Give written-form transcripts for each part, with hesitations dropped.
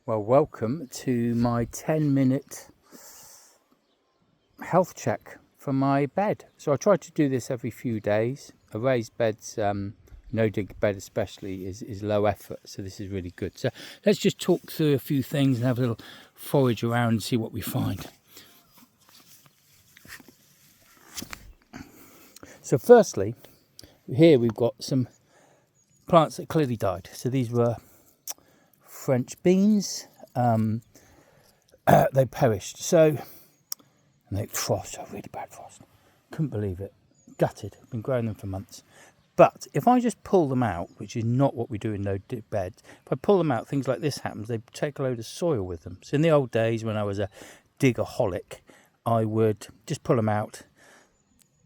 Well, welcome to my 10-minute health check for my bed. So I try to do this every few days. A raised bed's no dig bed especially is low effort, so this is really good. So let's just talk through a few things and have a little forage around and see what we find. So firstly, here we've got some plants that clearly died. So these were French beans. They perished. So, and they frost, really bad frost. Couldn't believe it. Gutted. Been growing them for months. But if I just pull them out, which is not what we do in no dig beds, if I pull them out, things like this happens. They take a load of soil with them. So in the old days when I was a digaholic, I would just pull them out.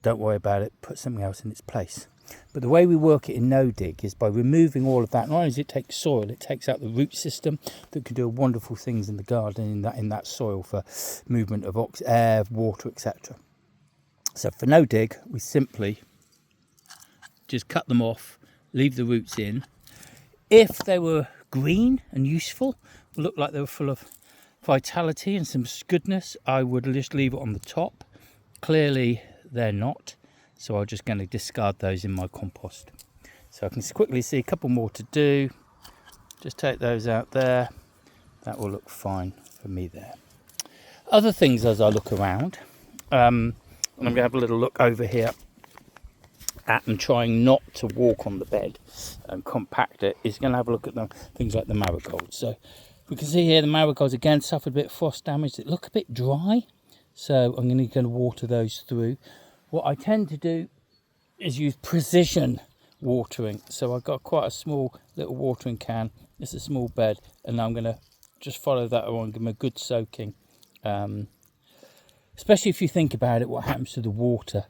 Don't worry about it. Put something else in its place. But the way we work it in no dig is by removing all of that. Not only does it take soil, it takes out the root system that can do wonderful things in the garden in that soil for movement of air, water, etc. So for no dig, we simply just cut them off, leave the roots in. If they were green and useful, looked like they were full of vitality and some goodness, I would just leave it on the top. Clearly, they're not. So I'm just going to discard those in my compost. So I can quickly see a couple more to do. Just take those out there. That will look fine for me there. Other things as I look around, and I'm going to have a little look over here at and trying not to walk on the bed and compact it, is going to have a look at things like the marigolds. So we can see here the marigolds again suffered a bit of frost damage. They look a bit dry. So I'm going to water those through. What I tend to do is use precision watering. So I've got quite a small little watering can. It's a small bed, and I'm going to just follow that around, give them a good soaking. Especially if you think about it, what happens to the water.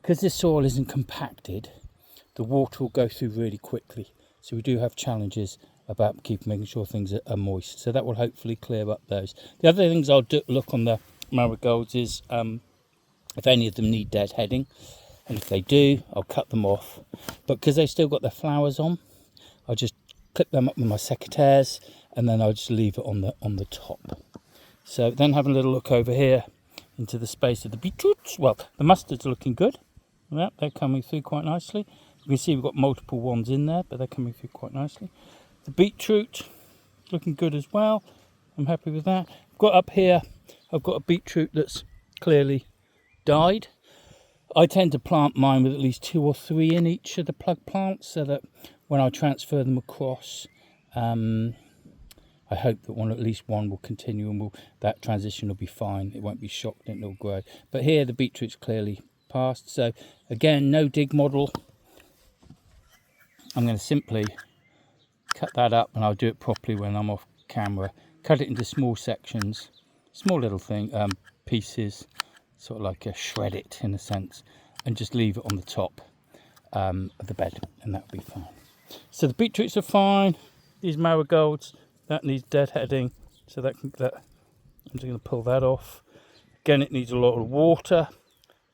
Because this soil isn't compacted, the water will go through really quickly. So we do have challenges about making sure things are moist. So that will hopefully clear up those. The other things I'll look on the marigolds is if any of them need deadheading, and if they do, I'll cut them off. But because they've still got their flowers on, I'll just clip them up with my secateurs, and then I'll just leave it on the top. So then having a little look over here into the space of the beetroots. Well, the mustards are looking good. Yeah, they're coming through quite nicely. You can see we've got multiple ones in there, but they're coming through quite nicely. The beetroot looking good as well. I'm happy with that. I've got up here, I've got a beetroot that's clearly died. I tend to plant mine with at least 2 or 3 in each of the plug plants, so that when I transfer them across, I hope that at least one will continue, and that transition will be fine. It won't be shocked and it'll grow. But here the beetroot's clearly passed. So again, no dig model. I'm going to simply cut that up, and I'll do it properly when I'm off camera. Cut it into small sections, small little pieces. Sort of like shred it in a sense, and just leave it on the top of the bed, and that'll be fine. So the beetroots are fine. These marigolds, that needs deadheading, so I'm just going to pull that off. Again, it needs a lot of water.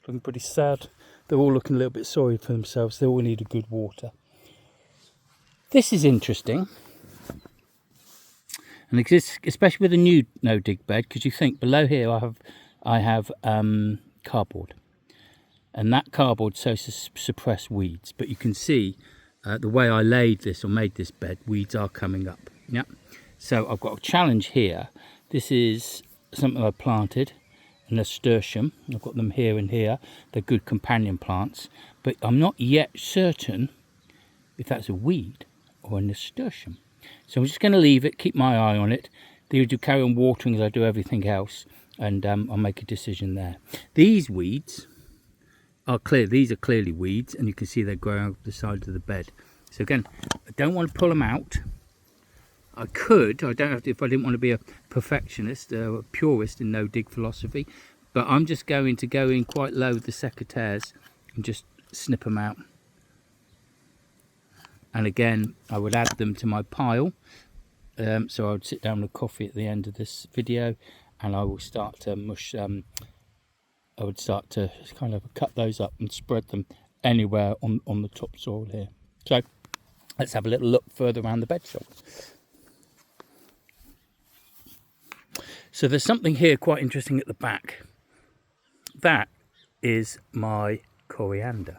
Looking pretty sad. They're all looking a little bit sorry for themselves. They all need a good water. This is interesting, and especially with a new no dig bed, because you think below here I have cardboard, and that cardboard so suppress weeds, but you can see the way I laid this or made this bed, weeds are coming up. Yeah, so I've got a challenge here. This is something I planted, a nasturtium. I've got them here and here. They're good companion plants, but I'm not yet certain if that's a weed or a nasturtium. So I'm just going to leave it, keep my eye on it. They do carry on watering as I do everything else, and I'll make a decision there. These weeds are clear. These are clearly weeds, and you can see they're growing up the side of the bed. So again, I don't want to pull them out. I don't have to if I didn't want to be a perfectionist, a purist in no dig philosophy, but I'm just going to go in quite low with the secateurs and just snip them out. And again, I would add them to my pile. So I would sit down with coffee at the end of this video, and I will start to I would start to kind of cut those up and spread them anywhere on the topsoil here. So let's have a little look further around the bed, shall we? So there's something here quite interesting at the back. That is my coriander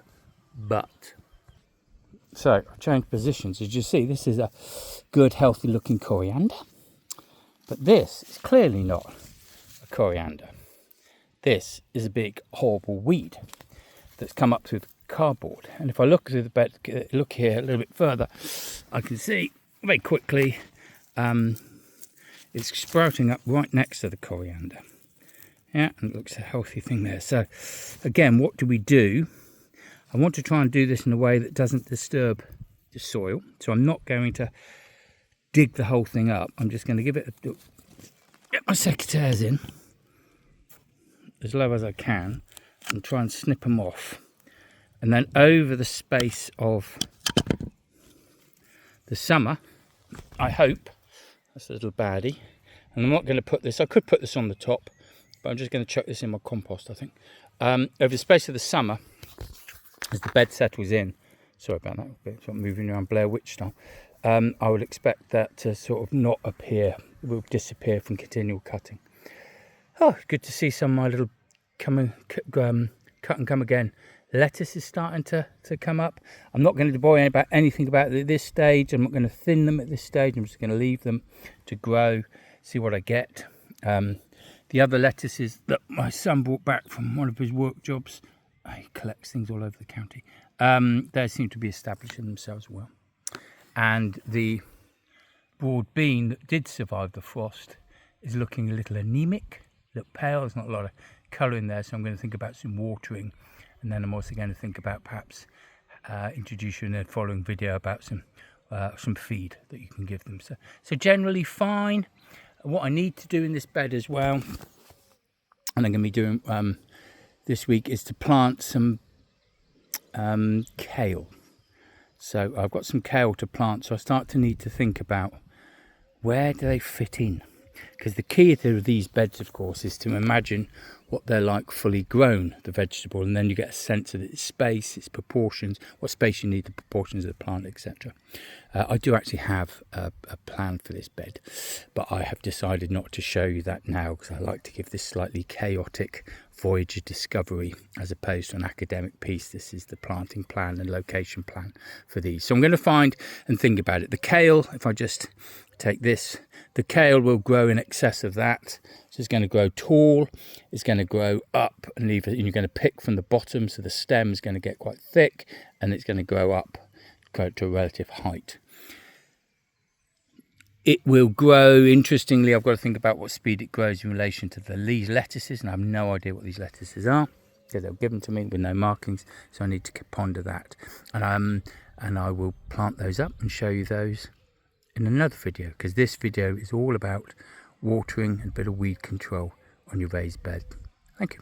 butt. So I've changed positions. As you see, this is a good, healthy looking coriander. But this is clearly not a coriander. This is a big, horrible weed that's come up through the cardboard. And if I look through the bed, look here a little bit further, I can see very quickly it's sprouting up right next to the coriander. Yeah, and it looks a healthy thing there. So again, what do we do? I want to try and do this in a way that doesn't disturb the soil. So I'm not going to dig the whole thing up. I'm just going to give it a, get my secateurs in as low as I can and try and snip them off. And then over the space of the summer, I hope, that's a little baddie. And I'm not going to put this, I could put this on the top, but I'm just going to chuck this in my compost, I think. Over the space of the summer, as the bed settles in, sorry about that, sort of moving around Blair Witch style, I would expect that to sort of not appear, it will disappear from continual cutting. Oh, good to see some of my little cut and come again. Lettuce is starting to come up. I'm not going to worry about anything about it at this stage. I'm not going to thin them at this stage. I'm just going to leave them to grow, see what I get. The other lettuces that my son brought back from one of his work jobs, he collects things all over the county. They seem to be establishing themselves well. And the broad bean that did survive the frost is looking a little anemic, a little pale. There's not a lot of colour in there, so I'm going to think about some watering. And then I'm also going to think about perhaps introduce you in the following video about some feed that you can give them. So generally fine. What I need to do in this bed as well, and I'm going to be doing this week, is to plant some kale. So I've got some kale to plant, so I start to need to think about where do they fit in. Because the key to these beds, of course, is to imagine what they're like fully grown, the vegetable, and then you get a sense of its space, its proportions, what space you need, the proportions of the plant, etc. I do actually have a plan for this bed, but I have decided not to show you that now because I like to give this slightly chaotic voyage of discovery as opposed to an academic piece. This is the planting plan and location plan for these. So I'm going to find and think about it. The kale, if I just take this, the kale will grow in excess of that. So it's going to grow tall, it's going to grow up, and you're going to pick from the bottom, so the stem is going to get quite thick, and it's going to grow up, go to a relative height. It will grow, interestingly, I've got to think about what speed it grows in relation to these lettuces, and I have no idea what these lettuces are, because they'll give them to me with no markings, so I need to ponder that. And I will plant those up and show you those in another video, because this video is all about watering and a bit of weed control on your raised bed. Thank you.